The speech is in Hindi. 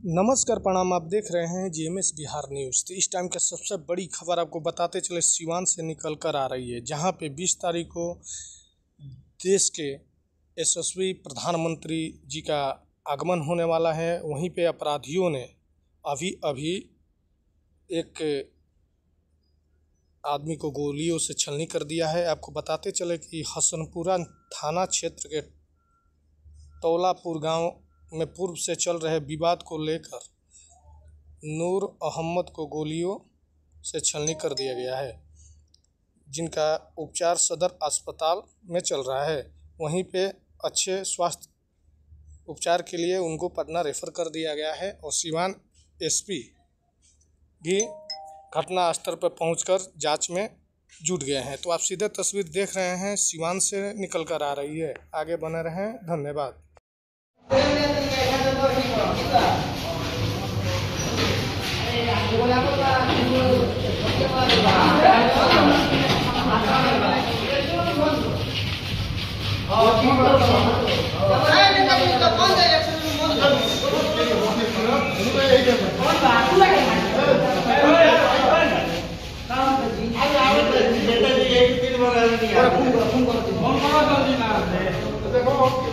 नमस्कार प्रणाम। आप देख रहे हैं जीएमएस बिहार न्यूज़। तो इस टाइम की सबसे बड़ी खबर आपको बताते चले सिवान से निकल कर आ रही है, जहां पे 20 तारीख को देश के यशस्वी प्रधानमंत्री जी का आगमन होने वाला है। वहीं पे अपराधियों ने अभी एक आदमी को गोलियों से छलनी कर दिया है। आपको बताते चले कि हसनपुरा थाना क्षेत्र के तौलापुर गांव में पूर्व से चल रहे विवाद को लेकर नूर अहमद को गोलियों से छलनी कर दिया गया है, जिनका उपचार सदर अस्पताल में चल रहा है। वहीं पे अच्छे स्वास्थ्य उपचार के लिए उनको पटना रेफर कर दिया गया है और सिवान एसपी भी घटना स्थल पर पहुंचकर जांच में जुट गए हैं। तो आप सीधे तस्वीर देख रहे हैं, सिवान से निकल कर आ रही है। आगे बने रहें, धन्यवाद। देखो